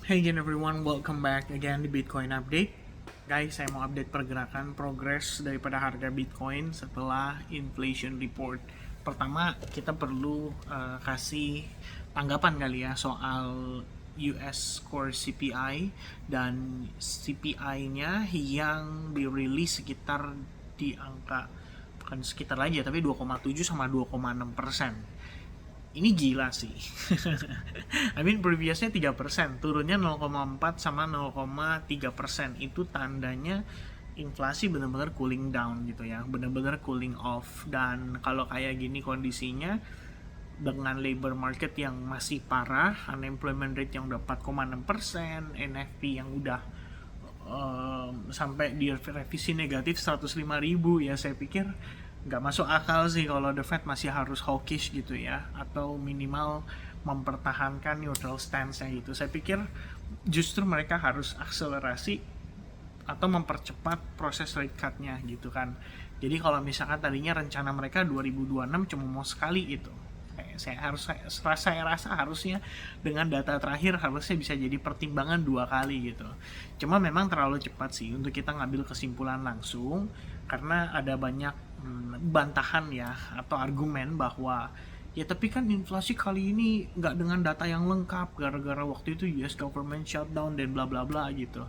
Hey again everyone, welcome back again di Bitcoin Update. Guys, saya mau update pergerakan progres daripada harga Bitcoin setelah inflation report. Pertama, kita perlu kasih tanggapan kali ya soal US Core CPI dan CPI-nya yang dirilis sekitar di angka bukan sekitar aja tapi 2,7 sama 2,6%. Ini gila sih. I mean previously 3%, turunnya 0,4 sama 0,3%. Itu tandanya inflasi benar-benar cooling down gitu ya, benar-benar cooling off. Dan kalau kayak gini kondisinya dengan labor market yang masih parah, unemployment rate yang udah 4,6%, NFP yang udah sampai di revisi negatif 105.000, ya saya pikir nggak masuk akal sih kalau The Fed masih harus hawkish gitu ya, atau minimal mempertahankan neutral stance-nya gitu. Saya pikir justru mereka harus akselerasi atau mempercepat proses rate cut-nya gitu kan. Jadi kalau misalkan tadinya rencana mereka 2026 cuma mau sekali itu, saya rasa harusnya dengan data terakhir harusnya bisa jadi pertimbangan 2 kali gitu. Cuma memang terlalu cepat sih untuk kita ngambil kesimpulan langsung karena ada banyak bantahan ya atau argumen bahwa ya tapi kan inflasi kali ini nggak dengan data yang lengkap gara-gara waktu itu US government shutdown dan bla bla bla gitu.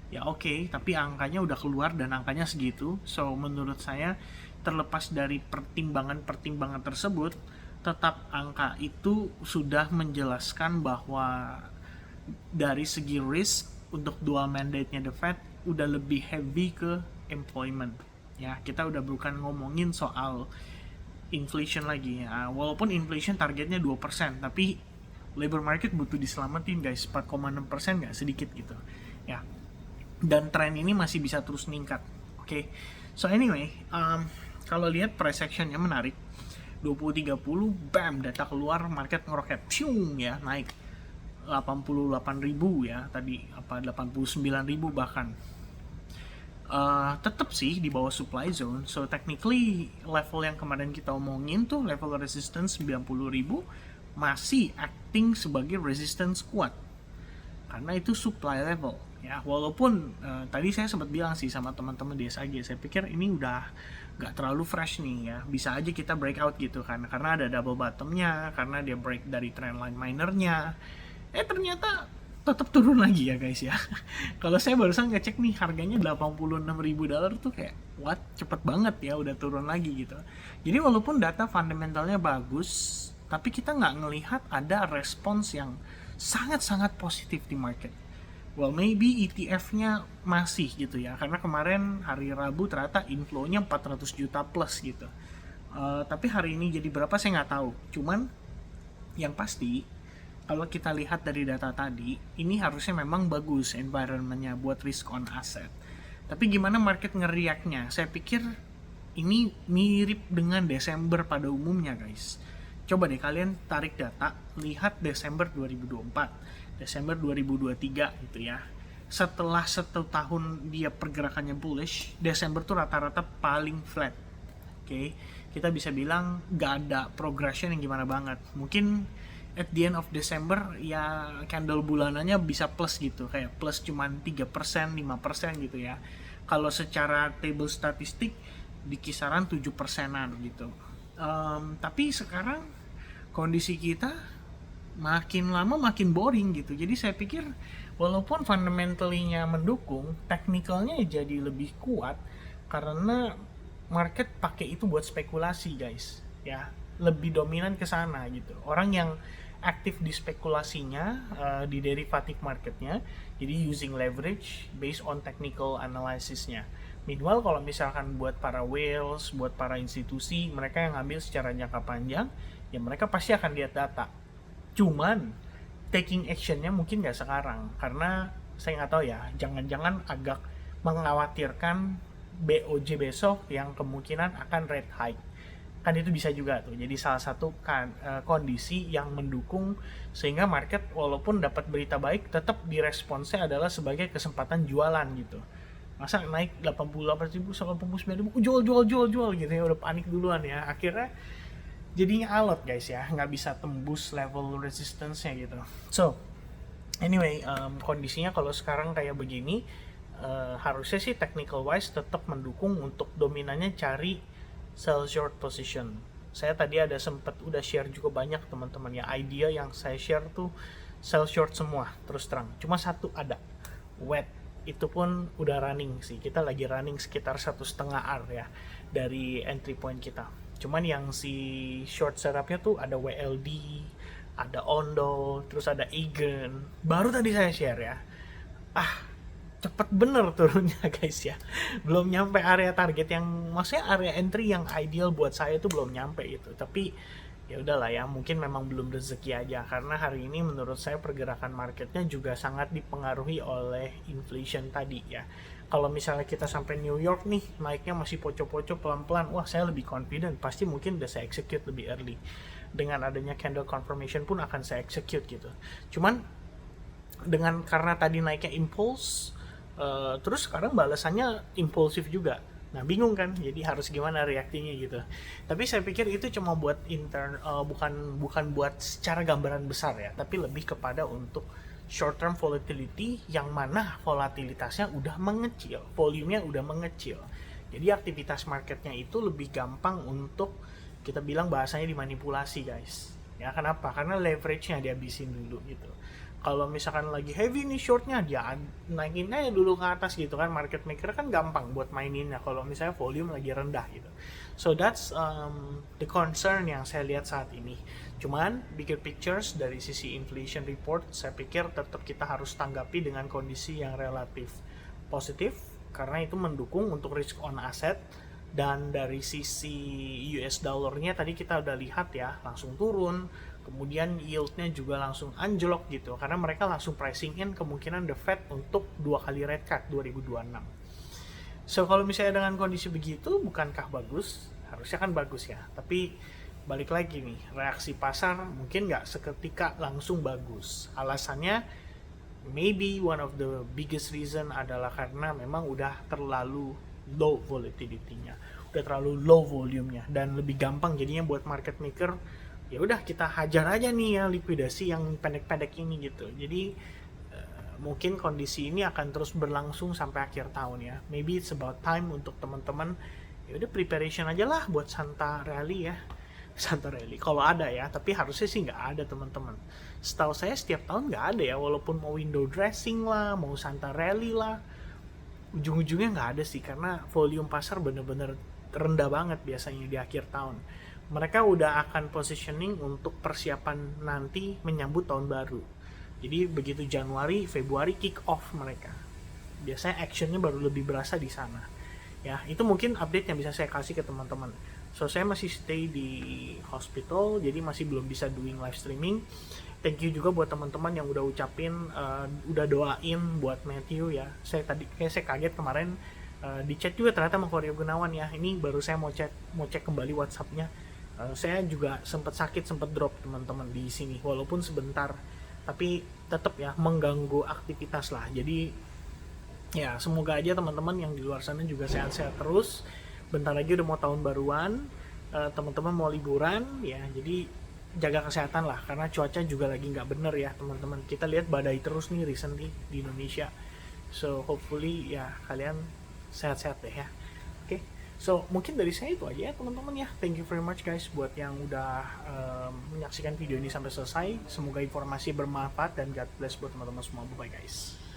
Ya oke, tapi angkanya udah keluar dan angkanya segitu. So menurut saya terlepas dari pertimbangan-pertimbangan tersebut, tetap angka itu sudah menjelaskan bahwa dari segi risk untuk dual mandate-nya The Fed udah lebih heavy ke employment. Ya, kita udah bukan ngomongin soal inflation lagi ya. Walaupun inflation targetnya 2%, tapi labor market butuh diselamatin guys. 4,6% nggak sedikit gitu. Ya. Dan tren ini masih bisa terus meningkat. Oke. Okay? So anyway, kalau lihat price actionnya menarik. 2030 bam data keluar, market ngeroket piung ya, naik 88.000 ya tadi, apa 89.000 bahkan. Tetap sih di bawah supply zone. So technically level yang kemarin kita omongin tuh level resistance 90.000 masih acting sebagai resistance kuat karena itu supply level ya. Walaupun tadi saya sempat bilang sih sama teman-teman di SAG, saya pikir ini udah nggak terlalu fresh nih ya, bisa aja kita breakout gitu kan karena ada double bottomnya, karena dia break dari trendline minernya. Ternyata tetap turun lagi ya guys ya. Kalau saya barusan ngecek nih harganya $86.000 tuh kayak what, cepet banget ya udah turun lagi gitu. Jadi walaupun data fundamentalnya bagus, tapi kita nggak ngelihat ada respons yang sangat-sangat positif di market. Well, maybe ETF-nya masih gitu ya, karena kemarin hari Rabu ternyata inflow-nya 400 juta plus gitu. Tapi hari ini jadi berapa saya nggak tahu. Cuman yang pasti kalau kita lihat dari data tadi, ini harusnya memang bagus environment-nya buat risk on asset. Tapi gimana market ngeriaknya? Saya pikir ini mirip dengan Desember pada umumnya guys. Coba deh kalian tarik data, lihat Desember 2024, Desember 2023 gitu ya. Setelah 1 tahun dia pergerakannya bullish, Desember tuh rata-rata paling flat. Oke, kita bisa bilang gak ada progression yang gimana banget. Mungkin at the end of December ya candle bulanannya bisa plus gitu, kayak plus cuman 3%, 5% gitu ya. Kalau secara table statistik di kisaran 7%-an gitu. Tapi sekarang kondisi kita makin lama makin boring gitu. Jadi saya pikir walaupun fundamentally-nya mendukung, technical-nya jadi lebih kuat karena market pakai itu buat spekulasi guys ya, lebih dominan ke sana gitu. Orang yang aktif di spekulasinya di derivative marketnya, jadi using leverage based on technical analysisnya. Meanwhile kalau misalkan buat para whales, buat para institusi, mereka yang ngambil secara jangka panjang, ya mereka pasti akan lihat data. Cuman taking actionnya mungkin nggak sekarang, karena saya nggak tahu ya, jangan-jangan agak mengkhawatirkan BOJ besok yang kemungkinan akan rate hike. Kan itu bisa juga tuh jadi salah satu kondisi yang mendukung sehingga market walaupun dapat berita baik tetap diresponsnya adalah sebagai kesempatan jualan gitu. Masa naik 88.000, 89.000, jual jual jual jual gitu ya, udah panik duluan ya, akhirnya jadinya alot guys ya, nggak bisa tembus level resistance-nya gitu. So Anyway, kondisinya kalau sekarang kayak begini, harusnya sih technical wise tetap mendukung untuk dominannya cari sell short position. Saya tadi ada sempat udah share juga banyak teman-teman ya, idea yang saya share tuh sell short semua terus terang. Cuma satu ada wet, itu pun udah running sih. Kita lagi running sekitar 1,5 R ya dari entry point kita. Cuman yang si short setupnya tuh ada WLD, ada Ondo, terus ada Egan. Baru tadi saya share ya. Ah, cepet bener turunnya guys ya. Belum nyampe area target yang, maksudnya area entry yang ideal buat saya itu belum nyampe itu. Tapi ya udahlah ya, mungkin memang belum rezeki aja, karena hari ini menurut saya pergerakan marketnya juga sangat dipengaruhi oleh inflation tadi ya. Kalau misalnya kita sampai New York nih naiknya masih poco-poco pelan-pelan, wah saya lebih confident, pasti mungkin udah saya execute lebih early. Dengan adanya candle confirmation pun akan saya execute gitu. Cuman dengan karena tadi naiknya impulse, terus sekarang balasannya impulsif juga. Nah bingung kan, jadi harus gimana reaksinya gitu. Tapi saya pikir itu cuma buat bukan bukan buat secara gambaran besar ya, tapi lebih kepada untuk short term volatility yang mana volatilitasnya udah mengecil, volumenya udah mengecil. Jadi aktivitas marketnya itu lebih gampang untuk kita bilang bahasanya dimanipulasi guys. Ya kenapa? Karena leverage-nya dihabisin dulu gitu. Kalau misalkan lagi heavy nih shortnya, dia naikin aja dulu ke atas gitu kan. Market maker kan gampang buat maininnya kalau misalnya volume lagi rendah gitu. So that's the concern yang saya lihat saat ini. Cuman bigger pictures dari sisi inflation report, saya pikir tetap kita harus tanggapi dengan kondisi yang relatif positif, karena itu mendukung untuk risk on asset. Dan dari sisi US dollarnya tadi kita udah lihat ya, langsung turun, kemudian yieldnya juga langsung anjlok gitu, karena mereka langsung pricing in kemungkinan the Fed untuk 2 kali rate cut 2026. So kalau misalnya dengan kondisi begitu, bukankah bagus? Harusnya kan bagus ya, tapi balik lagi nih, reaksi pasar mungkin nggak seketika langsung bagus. Alasannya maybe one of the biggest reason adalah karena memang udah terlalu low volatility-nya, udah terlalu low volume-nya, dan lebih gampang jadinya buat market maker, ya udah kita hajar aja nih ya likuidasi yang pendek-pendek ini gitu. Jadi mungkin kondisi ini akan terus berlangsung sampai akhir tahun ya. Maybe it's about time untuk teman-teman ya udah preparation aja lah buat Santa Rally ya. Santa Rally kalau ada ya, tapi harusnya sih nggak ada teman-teman. Setahu saya setiap tahun nggak ada ya, walaupun mau window dressing lah, mau Santa Rally lah, ujung-ujungnya nggak ada sih, karena volume pasar bener-bener rendah banget biasanya di akhir tahun. Mereka udah akan positioning untuk persiapan nanti menyambut tahun baru. Jadi begitu Januari, Februari kick off mereka. Biasanya actionnya baru lebih berasa di sana. Ya, itu mungkin update yang bisa saya kasih ke teman-teman. So saya masih stay di hospital, jadi masih belum bisa doing live streaming. Thank you juga buat teman-teman yang udah ucapin, udah doain buat Matthew ya. Saya kaget kemarin di chat juga ternyata sama Koryo Gunawan ya. Ini baru saya mau cek kembali WhatsApp-nya. Saya juga sempat sakit, sempat drop teman-teman di sini, walaupun sebentar, tapi tetap ya mengganggu aktivitas lah. Jadi ya semoga aja teman-teman yang di luar sana juga sehat-sehat terus. Bentar lagi udah mau tahun baruan, teman-teman mau liburan ya, jadi jaga kesehatan lah, karena cuaca juga lagi nggak bener ya teman-teman. Kita lihat badai terus nih recently di Indonesia. So hopefully ya kalian sehat-sehat deh ya. Oke, so mungkin dari saya itu aja ya teman-teman ya. Thank you very much guys buat yang udah menyaksikan video ini sampai selesai. Semoga informasi bermanfaat dan God bless buat teman-teman semua. Bye guys.